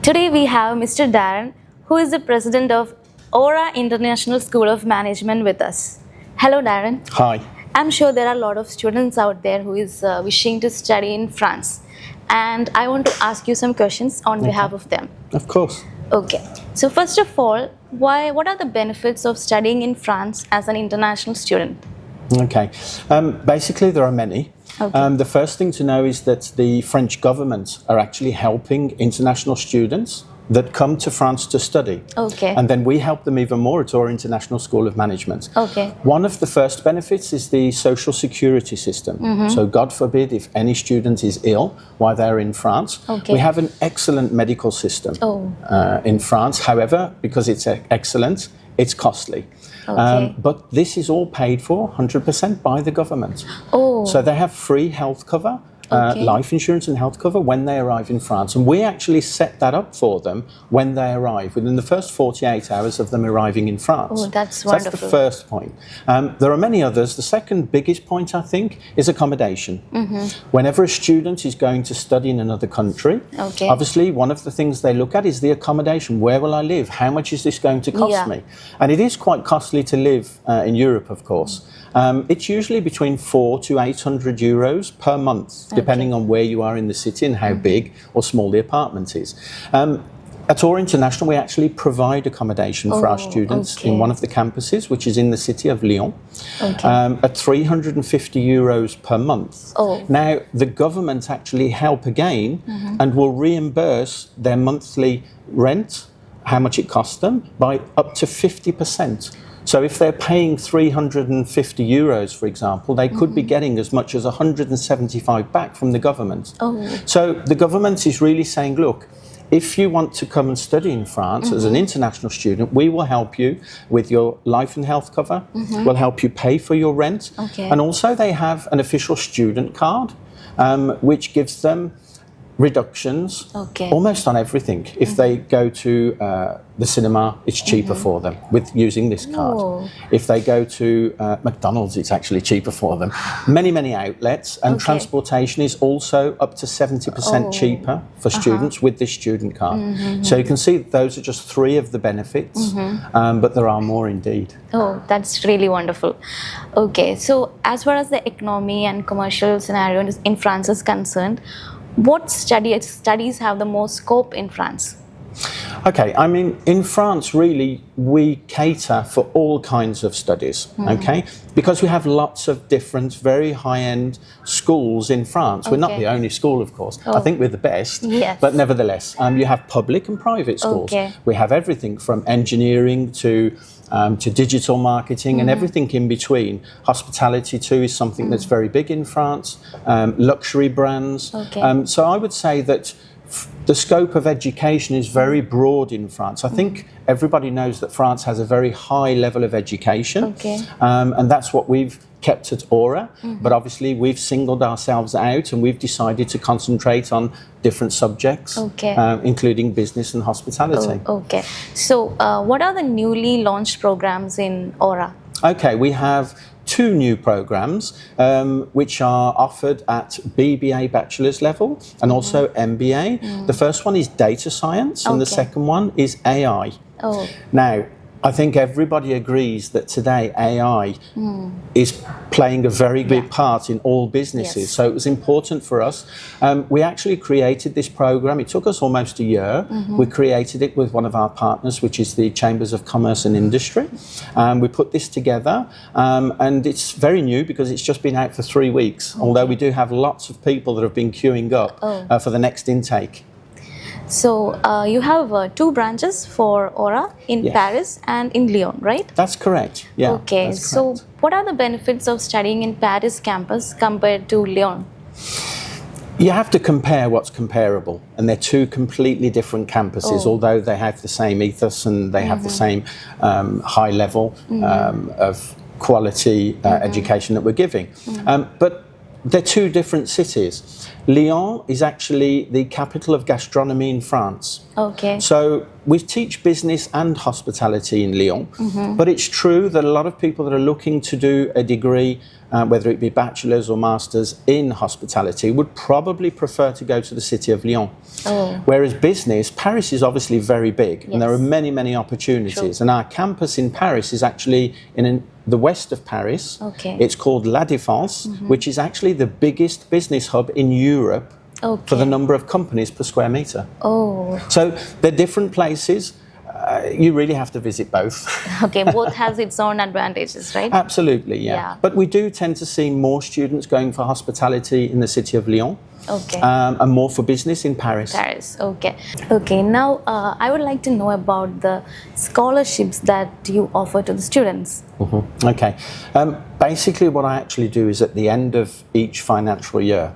Today we have Mr. Darren, who is the president of Aura International School of Management with us. Hello, Darren. Hi. I'm sure there are a lot of students out there who is wishing to study in France. And I want to ask you some questions on behalf of them. Of course. Okay. So first of all, what are the benefits of studying in France as an international student? Okay. Basically, there are many. Okay. The first thing to know is that the French government are actually helping international students that come to France to study. Okay. And then we help them even more at our International School of Management. Okay. One of the first benefits is the social security system. So God forbid if any student is ill while they're in France, Okay. we have an excellent medical system in France. However, because it's excellent, it's costly. Okay. But this is all paid for 100% by the government. Oh. So they have free health cover, life insurance and health cover when they arrive in France. And we actually set that up for them when they arrive, within the first 48 hours of them arriving in France. Oh, that's so wonderful. That's the first point. There are many others. The second biggest point, I think, is accommodation. Whenever a student is going to study in another country, Okay. obviously one of the things they look at is the accommodation. Where will I live? How much is this going to cost Yeah. me? And it is quite costly to live in Europe, of course. It's usually between 400 to 800 euros per month, depending on where you are in the city and how big or small the apartment is. At Aura International, we actually provide accommodation for our students in one of the campuses, which is in the city of Lyon, at 350 euros per month. Now, the government actually help again and will reimburse their monthly rent, how much it costs them, by up to 50%. So if they're paying 350 euros, for example, they could be getting as much as 175 back from the government. So the government is really saying, look, if you want to come and study in France as an international student, we will help you with your life and health cover. We'll help you pay for your rent. And also they have an official student card, which gives them reductions almost on everything. If they go to the cinema, it's cheaper for them with using this card. If they go to McDonald's, it's actually cheaper for them. Many outlets, and transportation is also up to 70% cheaper for students with this student card. So you can see those are just three of the benefits, but there are more indeed. Oh, that's really wonderful. Okay, so as far as the economy and commercial scenario in France is concerned, what studies have the most scope in France? Okay, I mean, in France, really, we cater for all kinds of studies, okay? Because we have lots of different, very high-end schools in France. We're not the only school, of course. I think we're the best. Yes. But nevertheless, you have public and private schools. We have everything from engineering to digital marketing and everything in between. Hospitality too is something that's very big in France. Luxury brands. So I would say that the scope of education is very broad in France. I think everybody knows that France has a very high level of education, and that's what we've kept at Aura. But obviously we've singled ourselves out and we've decided to concentrate on different subjects, including business and hospitality. So what are the newly launched programs in Aura? Okay, we have two new programs which are offered at BBA bachelor's level and also MBA. The first one is data science and the second one is AI. Now, I think everybody agrees that today AI is playing a very big part in all businesses. So it was important for us. We actually created this program. It took us almost a year. We created it with one of our partners, which is the Chambers of Commerce and Industry. We put this together and it's very new because it's just been out for 3 weeks, although we do have lots of people that have been queuing up for the next intake. So you have two branches for Aura in Paris and in Lyon, right? That's correct. Yeah. Okay. So what are the benefits of studying in Paris campus compared to Lyon? You have to compare what's comparable, and they're two completely different campuses, although they have the same ethos and they have the same high level of quality education that we're giving. But they're two different cities. Lyon is actually the capital of gastronomy in France. Okay. So we teach business and hospitality in Lyon, but it's true that a lot of people that are looking to do a degree, whether it be bachelor's or master's in hospitality, would probably prefer to go to the city of Lyon. Oh. Whereas business, Paris is obviously very big, Yes. and there are many, many opportunities. True. And our campus in Paris is actually in the west of Paris. Okay. It's called La Défense, which is actually the biggest business hub in Europe for the number of companies per square metre. Oh. So they're different places. You really have to visit both. Okay, both has its own advantages, right? Absolutely, yeah. Yeah. But we do tend to see more students going for hospitality in the city of Lyon. Okay. And more for business in Paris. Paris, okay. Okay, now I would like to know about the scholarships that you offer to the students. Okay. Basically, what I actually do is at the end of each financial year,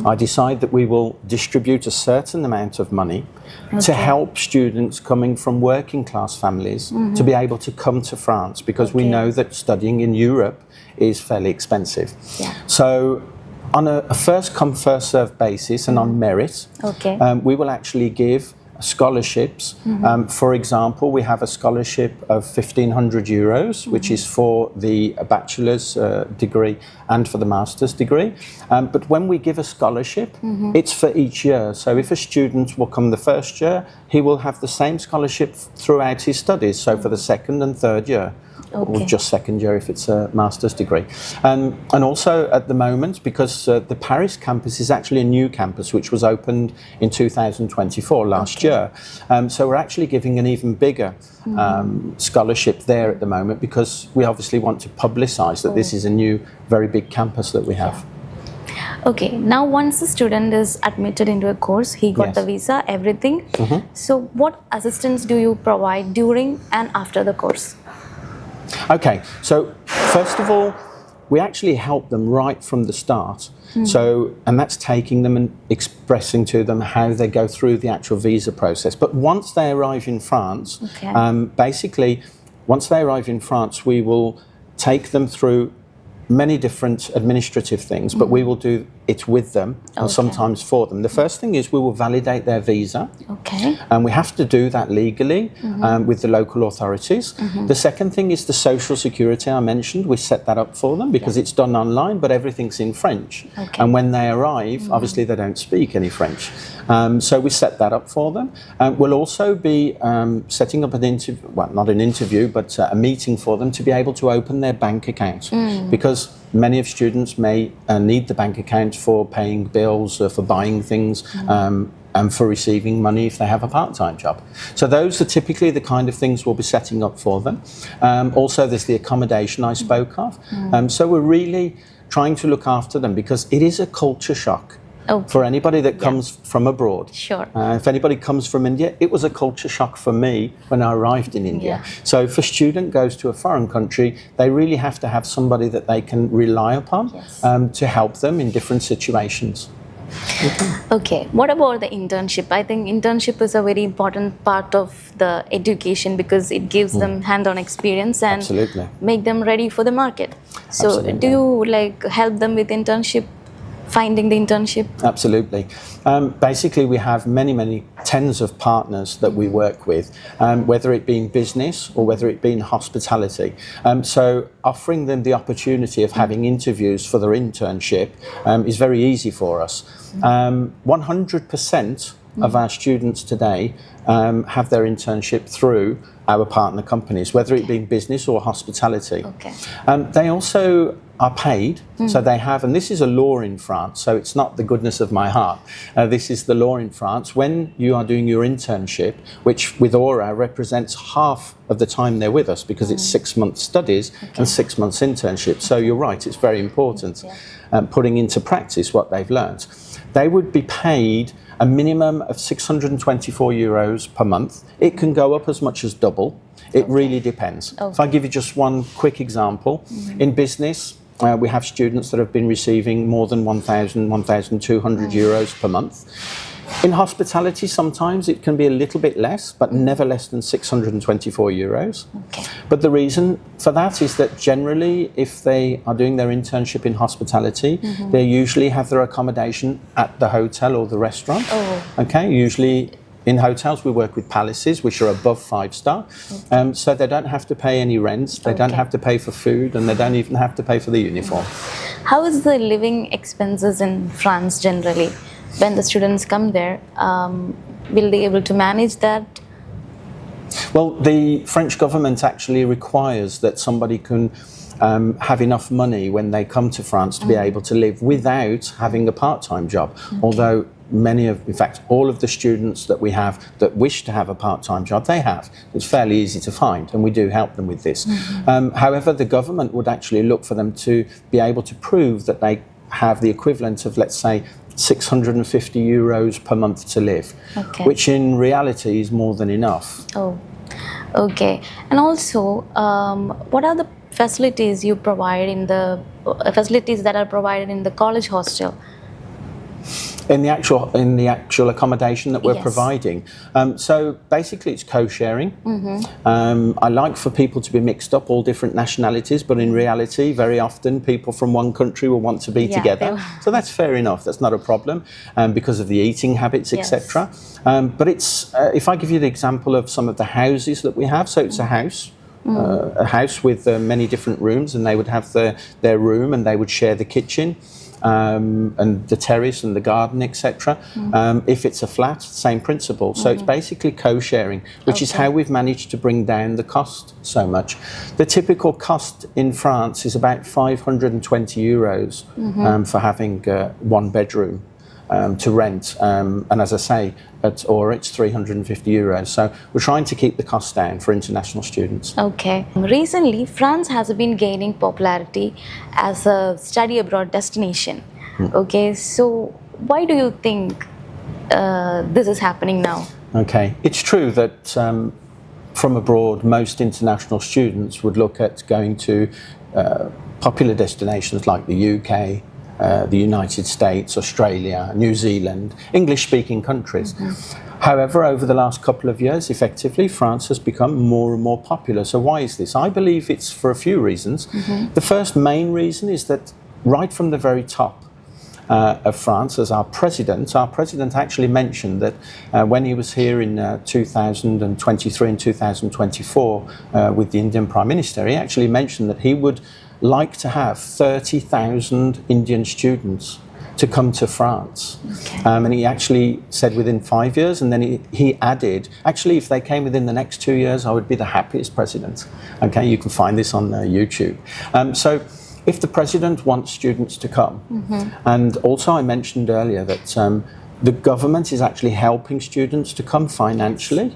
I decide that we will distribute a certain amount of money to help students coming from working class families to be able to come to France, because we know that studying in Europe is fairly expensive. Yeah. So on a first come, first served basis and on merit, we will actually give scholarships. For example, we have a scholarship of 1,500 euros, which is for the bachelor's degree and for the master's degree. But when we give a scholarship, it's for each year. So if a student will come the first year, he will have the same scholarship throughout his studies. So for the second and third year. Or just second year if it's a master's degree. And also at the moment, because the Paris campus is actually a new campus which was opened in 2024, last year. So we're actually giving an even bigger scholarship there at the moment, because we obviously want to publicise that this is a new, very big campus that we have. Okay, now once the student is admitted into a course, he got the visa, everything. So what assistance do you provide during and after the course? Okay, so first of all, we actually help them right from the start. So, and that's taking them and expressing to them how they go through the actual visa process. But once they arrive in France, basically, once they arrive in France, we will take them through many different administrative things, but we will do it with them and sometimes for them. The first thing is we will validate their visa. Okay. And we have to do that legally with the local authorities. The second thing is the social security I mentioned. We set that up for them because it's done online, but everything's in French. And when they arrive, obviously they don't speak any French. So we set that up for them. We'll also be setting up an interview, well, not an interview, but a meeting for them to be able to open their bank account. Because many of students may need the bank account for paying bills, for buying things, and for receiving money if they have a part-time job. So those are typically the kind of things we'll be setting up for them. Also, there's the accommodation I spoke of. So we're really trying to look after them, because it is a culture shock. For anybody that comes from abroad. Sure. If anybody comes from India, it was a culture shock for me when I arrived in India. So if a student goes to a foreign country, they really have to have somebody that they can rely upon to help them in different situations. Okay, what about the internship? I think internship is a very important part of the education, because it gives them hand-on experience and make them ready for the market. So do you like help them with internship? Finding the internship? Absolutely. Basically, we have many tens of partners that we work with, whether it be in business or whether it be in hospitality. So offering them the opportunity of having interviews for their internship is very easy for us. 100% of our students today have their internship through our partner companies, whether it be in business or hospitality. They also are paid, so they have, and this is a law in France, so it's not the goodness of my heart. This is the law in France. When you are doing your internship, which with Aura represents half of the time they're with us, because it's 6 months studies and 6 months internship. So you're right, it's very important putting into practice what they've learned. They would be paid a minimum of 624 euros per month. It can go up as much as double. It really depends. If I give you just one quick example, in business, we have students that have been receiving more than 1,000, 1,200 euros per month. In hospitality, sometimes it can be a little bit less, but never less than 624 euros. Okay. But the reason for that is that generally, if they are doing their internship in hospitality, they usually have their accommodation at the hotel or the restaurant. Oh. Okay, usually in hotels we work with palaces, which are above 5-star, so they don't have to pay any rents, they don't have to pay for food, and they don't even have to pay for the uniform. How is the living expenses in France generally? When the students come there, will they be able to manage that? Well, the French government actually requires that somebody can have enough money when they come to France to be able to live without having a part-time job. Although in fact, all of the students that we have that wish to have a part-time job, they have. It's fairly easy to find, and we do help them with this. However, the government would actually look for them to be able to prove that they have the equivalent of, let's say, 650 euros per month to live, which in reality is more than enough. Oh, okay. And also, what are the facilities you provide in the facilities that are provided in the college hostel? In the actual accommodation that we're providing. So basically it's co-sharing. I like for people to be mixed up, all different nationalities, but in reality, very often people from one country will want to be together. So that's fair enough, that's not a problem, because of the eating habits, etc. But it's, if I give you the example of some of the houses that we have, so it's a house with many different rooms, and they would have their room and they would share the kitchen. And the terrace and the garden, etc. If it's a flat, same principle. So it's basically co-sharing, which is how we've managed to bring down the cost so much. The typical cost in France is about 520 euros for having one bedroom to rent. And as I say, it's 350 euros. So we're trying to keep the cost down for international students. Okay. Recently, France has been gaining popularity as a study abroad destination. Okay, so why do you think this is happening now? Okay, it's true that from abroad, most international students would look at going to popular destinations like the UK, the United States, Australia, New Zealand, English-speaking countries. However, over the last couple of years, effectively, France has become more and more popular. So why is this? I believe it's for a few reasons. The first main reason is that right from the very top of France, as our president actually mentioned that when he was here in 2023 and 2024 with the Indian Prime Minister, he actually mentioned that he would like to have 30,000 Indian students to come to France. And he actually said within 5 years, and then he added, actually, if they came within the next 2 years, I would be the happiest president. Okay, you can find this on YouTube. So if the president wants students to come, and also I mentioned earlier that the government is actually helping students to come financially.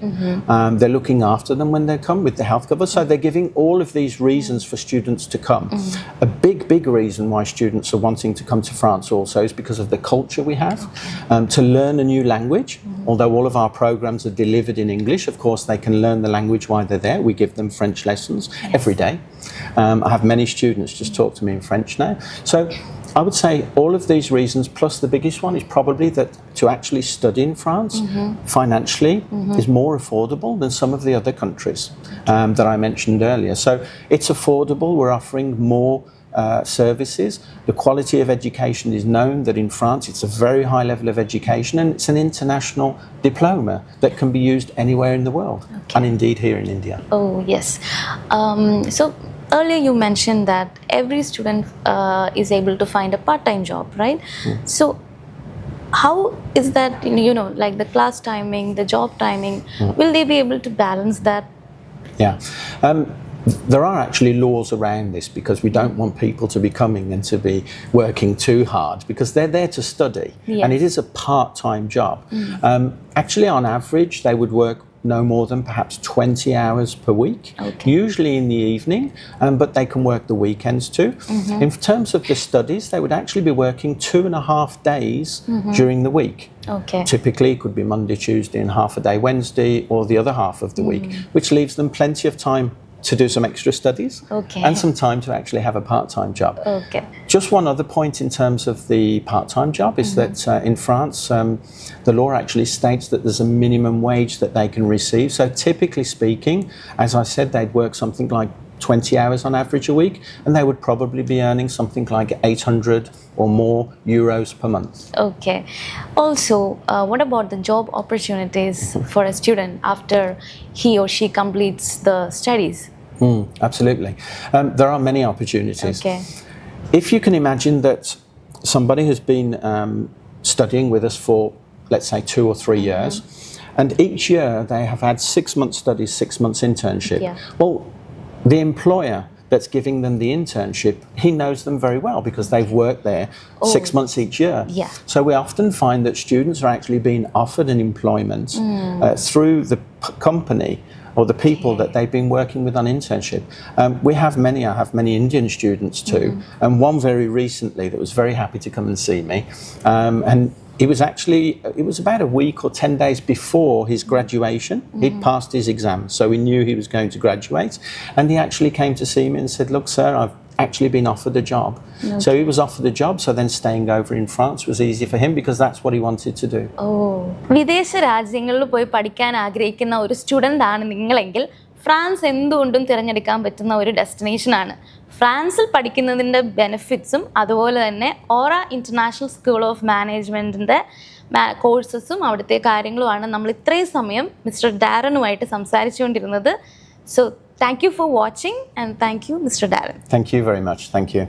They're looking after them when they come with the health cover. So they're giving all of these reasons for students to come. A big reason why students are wanting to come to France also is because of the culture we have. To learn a new language, although all of our programs are delivered in English, of course they can learn the language while they're there. We give them French lessons every day. I have many students just talk to me in French now. So I would say all of these reasons, plus the biggest one is probably that to actually study in France financially is more affordable than some of the other countries that I mentioned earlier. So it's affordable, we're offering more services. The quality of education is known that in France it's a very high level of education, and it's an international diploma that can be used anywhere in the world, and indeed here in India. Oh, yes. So earlier you mentioned that every student is able to find a part-time job, right? So how is that, like the class timing, the job timing, will they be able to balance that? Yeah. There are actually laws around this because we don't want people to be coming and to be working too hard because they're there to study, and it is a part-time job. Actually, on average, they would work no more than perhaps 20 hours per week, usually in the evening, but they can work the weekends too. In terms of the studies, they would actually be working 2.5 days during the week. Typically, it could be Monday, Tuesday, and half a day Wednesday, or the other half of the week, which leaves them plenty of time to do some extra studies and some time to actually have a part-time job. Just one other point in terms of the part-time job is that in France, the law actually states that there's a minimum wage that they can receive. So typically speaking, as I said, they'd work something like 20 hours on average a week, and they would probably be earning something like 800 or more euros per month. Okay. Also, what about the job opportunities for a student after he or she completes the studies? Absolutely. There are many opportunities. Okay. If you can imagine that somebody has been studying with us for, let's say, 2 or 3 years, and each year they have had 6 months studies, 6 months internship. Well, the employer that's giving them the internship, he knows them very well because they've worked there 6 months each year. So we often find that students are actually being offered an employment through the company or the people that they've been working with on internship. I have many Indian students too, and one very recently that was very happy to come and see me, and it was about a week or 10 days before his graduation. He'd passed his exam, so we knew he was going to graduate, and he actually came to see me and said, "Look, sir, I've actually been offered a job." So he was offered a job, so then staying over in France was easy for him because that's what he wanted to do. വിദേശ രാജ്യങ്ങളിൽ പോയി പഠിക്കാൻ ആഗ്രഹിക്കുന്ന ഒരു student ആണ് നിങ്ങളെങ്കിൽ France എന്തുകൊണ്ടും തിരഞ്ഞെടുക്കാൻ പറ്റുന്ന ഒരു ഡെസ്റ്റിനേഷനാണ്. ഫ്രാൻസിൽ പഠിക്കുന്നതിൻ്റെ ബെനിഫിറ്റ്സും അതുപോലെ തന്നെ ഓറ ഇൻ്റർനാഷണൽ സ്കൂൾ ഓഫ് മാനേജ്മെൻറ്റിൻ്റെ കോഴ്സസും അവിടുത്തെ കാര്യങ്ങളുമാണ് നമ്മൾ ഇത്രയും സമയം മിസ്റ്റർ ഡാരനുമായിട്ട് സംസാരിച്ചുകൊണ്ടിരുന്നത്. So thank you for watching and thank you mister Darren. Thank you very much. Thank you.